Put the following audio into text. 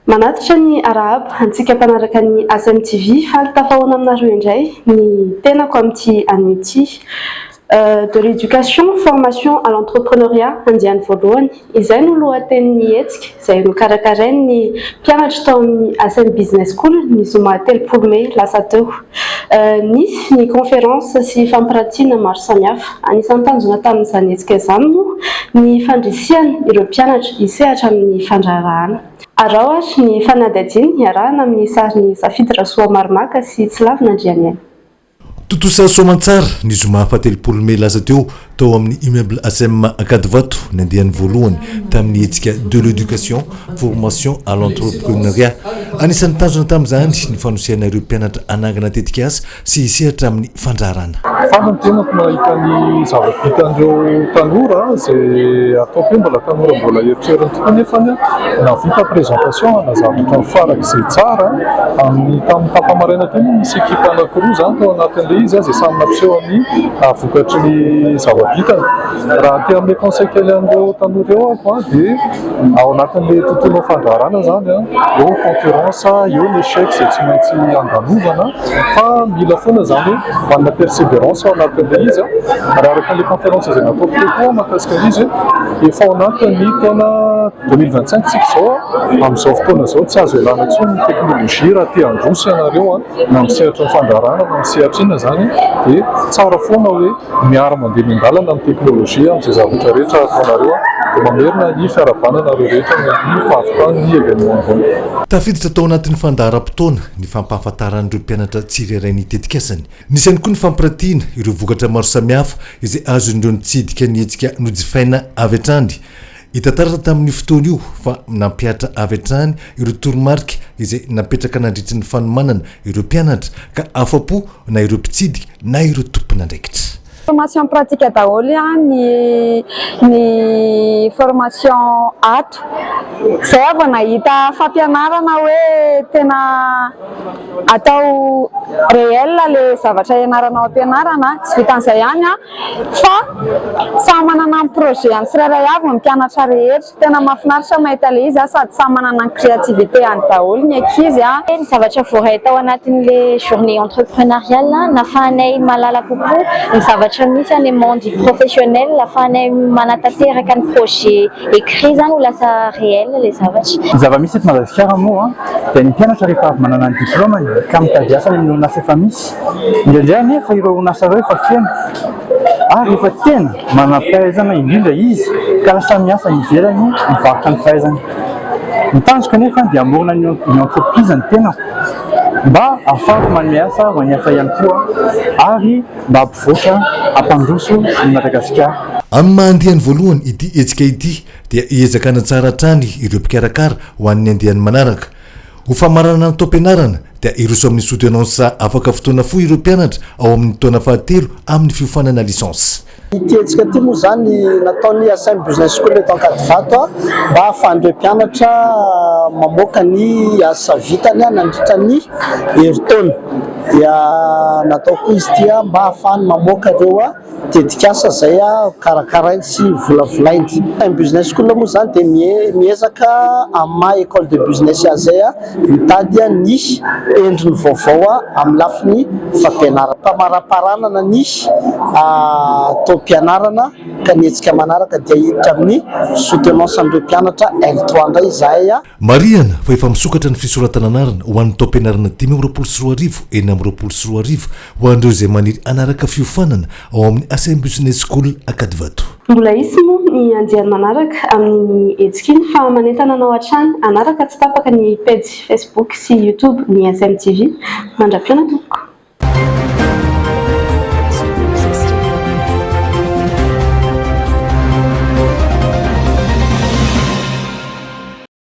Manatitra ny arahaba antsika mpanaraka ny ASMTV faly tafahoana aminareo indray ny tenako amin'ity an'ity de l'éducation, formation à l'entrepreneuriat andiany voalohany izay no lohatenin'ny hetsika izay nokarakarain'ny mpianatra tao amin'ny ASM Business School ny zoma telopolo Mey lasa teo. Nisy ny conférence sy fampirantiana maro samihafa. Anisan'ny tanjona tamin'izany hetsika izany moa ny fandrisihana ireo mpianatra hisehatra amin'ny fandraharahana. Arao ary ny fanadihadiana iarahana amin'ny sarin'ny Safidy Rasoa Marimaka sy Tsilavina Andrianiana. Totosa soamantsara ny zoma fatelopolo Mey lasa teo tao amin'ny immeuble ASM Akadivato nandehan'ny voalohany tamin'ny hetsika de l'éducation, formation à l'entrepreneuriat. Anisan'ny tanjona tamin'izany ny fanosehana ireo mpianatra anangana tetika asa sy hisehatra amin'ny fandraharana. Fanantenako mahita ny zava-bitandreo tanora izay ataoko hoe mbola tanora mbola eritreritany tokoa nefa navita présentation na zavatra farak'izay tsara amin'ny tamin'ny tapamaraina teny misy ekipa anankiroa zany tao anatin'ilay izy izay samy nampiseho amin'ny vokatry ny zava-bitany. Raha ty amin'ny conseil kely an'ireo tanora eo ako dia ao anatin'ilay tontolo fandraharana zany eo concurrence, eo l'échec izay tsy maintsy andanovana fa mila foana zany manana persévérance ao anatin'ilay izy. Raha araka ilay conférence izay nataoko koa mahakasika izy efa ao anatin'ny taona 2025 tsika zao amin'izao fotoana zao tsy azo ialana intsony ny teknôlôjia raha ty handroso ianareo na misehatra ny fandraharana na misehatra ina zany dia tsara foana hoe miara mandeha mindalana amin'ny teknôlôjia amin'izay zavatra rehetra ataonareo dia mamerina ny fiarabanana reo rehetra ny fahavitany ny événement ambony. Tafiditra tao anatin'ny fandaharam-potoana ny fampahafantaran'ireo mpianatra tsirairay tetikasany. Nisy ihany koa ny fampirantiana ireo vokatra maro samihafa izay azon'ireo nitsidika ny hetsika nojifaina avy hatrany. Hita taratra tamin'ny fotoana io fa nampiatra avy hatrany ireo toromarika izay napetraka nandritry ny fanomanana ireo mpianatra ka afapo na ireo mpitsidika na ireo tompona andraikitra. Formation pratique daholo ny formation ato zay avy nahita fampianarana hoe tena atao réel le zavatra ianarana ao ampianarana tsy vitan'izay ihany fa samy manana ny projet any tsirairay avy ny mpianatra rehetra. Tena mahafinaritra mahita le izy sady samy manana ny créativité any daholo ny ankizy. Ny zavatra voaray tao anatin'le journée entrepreneuriale nahafahanay mahalala kokoa ny zavatra misy any monde professionnel, ahafahanay manatanteraka ny projet écrit zany ho lasa réel le zavatra. Zava-misy eto Madagasikara moa dia ny mpianatra rehefa avy manana ny diplômany ka mitady asa ny orinasa efa misy. Indraindray nefa ireo orinasa ireo efa feno ary efa tena manam-pahaizana indrindra izy ka lasa miasa ivelany mivarotra ny fahaizany. Ny tanjona nefa dia amorona ny entreprise ny tena mba ahafahako manome asa ho any hafa ihany koa ary mba hampivoatra hampandroso ny Madagasikara. Amin'ny mahandiany voalohany ity hetsika ity dia hiezakana tsara hatrany ireo mpikarakara ho an'ny andiany manaraka. Ho famarana ny taom-pianarana dia iroso amin'ny soutenance afaka fotoana fo ireo mpianatra ao amin'ny taona fahatelo amin'ny fiofanana lisansy. Ity hetsika ity moa zany nataon'ny ASM Business School eto Ankadivato mba ahafahan'ireo mpianatra mamoaka ny asa vitany nandritra ny herintaona. Dia natao koa izy ity mba ahafahany mamoaka ireo tetikasa zay karakarainy sy volavolainy. ASM Business School moa zany dia miezaka amin'ny maha école de business zay mitady ny endriny vaovao amin'ny lafiny fampianarana. Mpamaraparanana ny taom-pianarana ka ny hetsika manaraka dia hiditra amin'ny soutenance amin'ireo mpianatra L3 indray izahay. Mariana fa efa misokatra ny fisoratana anarana ho an'ny taom-pianarana 524 eny amin'ny 24 ho an'ireo izay maniry anaraka fiofanana ao amin'ny ASM Business School Akadivato. Mbola isy moa ny andiany manaraka amin'ny hetsika iny fa manentana anao hatrany anaraka tsy tapaka ny page Facebook sy YouTube ny ASMTV. Mandra-piona tompoko.